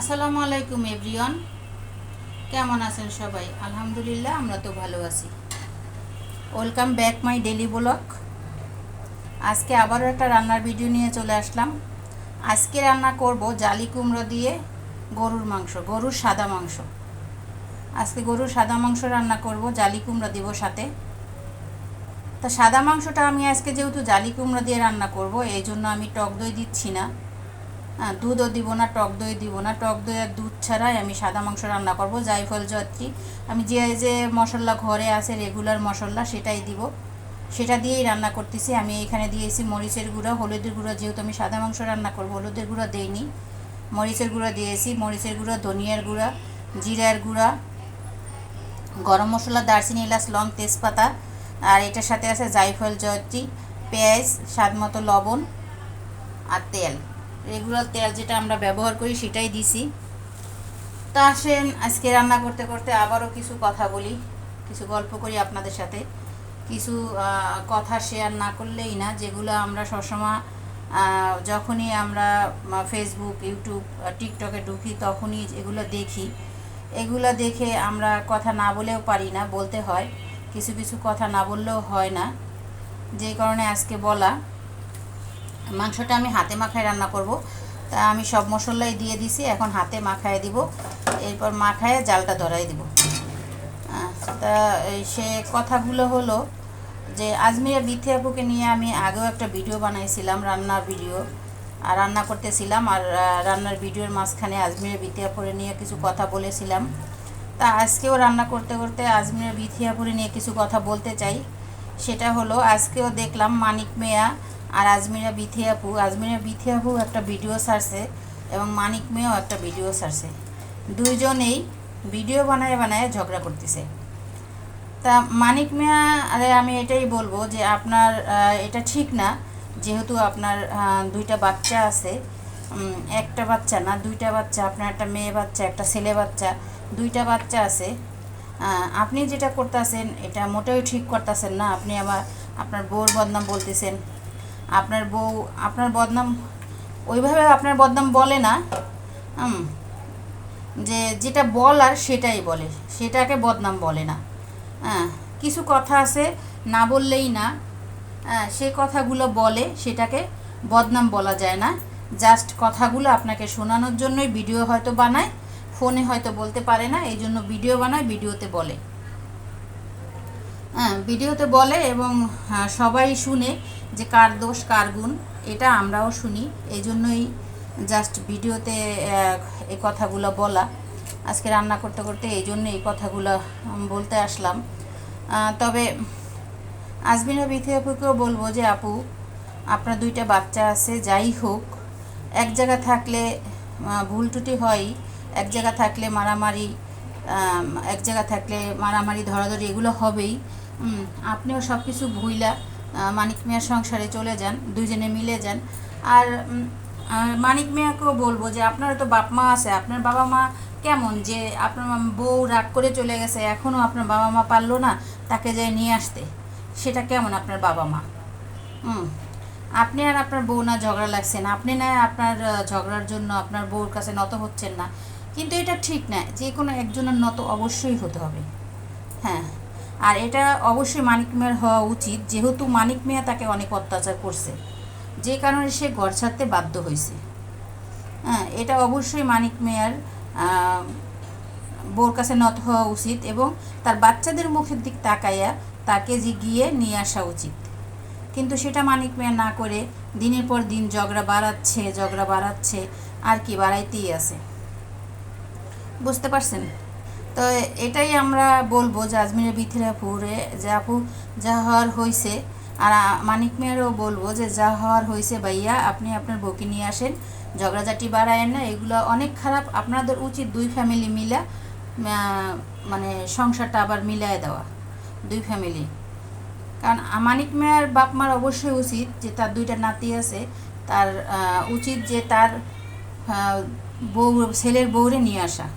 আসসালামু আলাইকুম এভরিওয়ান, কেমন আছেন সবাই? আলহামদুলিল্লাহ, আমরা তো ভালো আছি। Welcome back my daily blog. আজকে আবারও একটা রান্নার ভিডিও নিয়ে চলে আসলাম। আজকে রান্না করব জালি কুমড়ো দিয়ে গরুর মাংস, গরুর সাদা মাংস। আজকে গরুর সাদা মাংস রান্না করব, জালি কুমড়ো দিব সাথে। তা সাদা মাংসটা আমি আজকে যেহেতু জালি কুমড়ো দিয়ে রান্না করব, এই জন্য আমি টক দই দিচ্ছি না। দুধও দিব না, টক দই দিব না। টক দই আর দুধ ছাড়াই আমি সাদা মাংস রান্না করব। জায়ফল জয়ত্রী আমি যে যে মশলা ঘরে আছে রেগুলার মশলা সেটাই দিব, সেটা দিয়েই রান্না করতেছি। আমি এখানে দিয়েছি মরিচের গুঁড়া, হলুদের গুঁড়া, যেহেতু আমি সাদা মাংস রান্না করব হলুদের গুঁড়া দেইনি, মরিচের গুঁড়া দিয়েছি। মরিচের গুঁড়া, ধনিয়ার গুঁড়া, জিরার গুঁড়া, গরম মশলা, দারচিনি, এলাচ, লং, তেজপাতা, আর এটার সাথে আছে জায়ফল জয়ত্রী, পেঁয়াজ, স্বাদ মতো লবণ আর তেল। রেগুলার তেল যেটা আমরা ব্যবহার করি সেটাই দিছি। তা আসেন আজকে রান্না করতে করতে আবারও কিছু কথা বলি, কিছু গল্প করি আপনাদের সাথে। কিছু কথা শেয়ার না করলেই না, যেগুলো আমরা সবসময় যখনই আমরা ফেসবুক, ইউটিউব, টিকটকে ঢুকি তখনই এগুলো দেখি। এগুলো দেখে আমরা কথা না বলেও পারি না, বলতে হয়। কিছু কিছু কথা না বললেও হয় না, যে কারণে আজকে বলা। মাংসটা আমি হাতে মাখায় রান্না করব। তা আমি সব মশলাই দিয়ে দিছি, এখন হাতে মাখায় দিব, এরপর মাখায় জালটা ধরাই দিব। তা সে কথাগুলো হলো যে আজমিরা বিথি আপুকে নিয়ে আমি আগেও একটা ভিডিও বানাইছিলাম, রান্নার ভিডিও, আর রান্না করতেছিলাম, আর রান্নার ভিডিওর মাঝখানে আজমিরা বিথি আপুরে নিয়ে কিছু কথা বলেছিলাম। তা আজকেও রান্না করতে করতে আজমিরা বিথি আপুরে নিয়ে কিছু কথা বলতে চাই। সেটা হলো, আজকেও দেখলাম মানিক মিয়া আর আজমিরা বিথি আপু একটা ভিডিও ছাড়ছে এবং মানিক মিয়াও একটা ভিডিও ছাড়ছে। দুইজনেই ভিডিও বানায় বানায় ঝগড়া করতেছে। তা মানিক মিয়া আরে আমি এটাই বলবো যে আপনার এটা ঠিক না, যেহেতু আপনার দুইটা বাচ্চা আছে, একটা বাচ্চা না দুইটা বাচ্চা, আপনার একটা মেয়ে বাচ্চা একটা ছেলে বাচ্চা, দুইটা বাচ্চা আছে। আপনি যেটা করতেছেন এটা মোটেও ঠিক করতেছেন না। আপনি আবার আপনার বউর বদনাম বলতেছেন। আপনার বউ আপনার বদনাম ওইভাবে আপনার বদনাম বলে না, যে যেটা বলার সেটাই বলে, সেটাকে বদনাম বলে না। কিছু কথা আছে না বললেই না, সে কথাগুলো বলে, সেটাকে বদনাম বলা যায় না। জাস্ট কথাগুলো আপনাকে শোনানোর জন্যই ভিডিও হয়তো বানায়, ফোনে হয়তো বলতে পারে না, এই জন্য ভিডিও বানায়, ভিডিওতে বলে। ভিডিওতে বলে এবং সবাই শুনে যে কার দোষ কার গুণ, এটা আমরাও শুনি। এই জন্যই জাস্ট ভিডিওতে এই কথাগুলো বলা। আজকে রান্না করতে করতে এই জন্য এই কথাগুলো বলতে আসলাম। তবে আজমিরা বিথি আপুকেও বলবো যে আপু, আপনার দুইটা বাচ্চা আছে, যাই হোক, এক জায়গা থাকলে ভুল ত্রুটি হয়, এক জায়গা থাকলে মারামারি, এক জায়গা থাকলে মারামারি ধরাধরি এগুলো হবেই। আপনিও সব কিছু ভুইলা মানিক মিয়ার সংসারে চলে যান, দুইজনে মিলে যান। আর মানিক মিয়াকেও বলবো যে আপনার তো বাপ মা আছে, আপনার বাবা মা কেমন, যে আপনার বউ রাগ করে চলে গেছে, এখনও আপনার বাবা মা পারলো না তাকে যায় নিয়ে আসতে, সেটা কেমন আপনার বাবা মা? আপনি আর আপনার বউ না ঝগড়া লাগছেন, আপনি না আপনার ঝগড়ার জন্য আপনার বউর কাছে নত হচ্ছেন না, কিন্তু এটা ঠিক না। যে কোনো একজনের নত অবশ্যই হতে হবে। হ্যাঁ, আর এটা অবশ্যই মানিক মিয়ার হওয়া উচিত, যেহেতু মানিক মিয়া তাকে অনেক অত্যাচার করছে, যে কারণে সে ঘর ছাড়তে বাধ্য হয়েছে। এটা অবশ্যই মানিক মিয়ার বউর কাছে নত হওয়া উচিত এবং তার বাচ্চাদের মুখের দিক তাকাইয়া তাকে যে গিয়ে নিয়ে আসা উচিত। কিন্তু সেটা মানিক মিয়া না করে দিনের পর দিন ঝগড়া বাড়াচ্ছে, আর কি বাড়াইতেই আছে। বুঝতে পারছেন? তো এটাই আমরা বলবো যে আজমিরা বিথি আপুরে, যে আপু যা হওয়ার হয়েছে, আর মানিক মিয়ারও বলবো যে যা হওয়ার হয়েছে ভাইয়া, আপনি আপনার বউকে নিয়ে আসেন, ঝগড়াঝাটি বাড়ায়েন না, এগুলো অনেক খারাপ। আপনাদের উচিত দুই ফ্যামিলি মিলা মানে সংসারটা আবার মিলায় দেওয়া, দুই ফ্যামিলি। কারণ মানিক মিয়ার বাপ মার অবশ্যই উচিত যে তার দুইটা নাতি আছে, তার উচিত যে তার বউ, ছেলের বউরে নিয়ে আসা।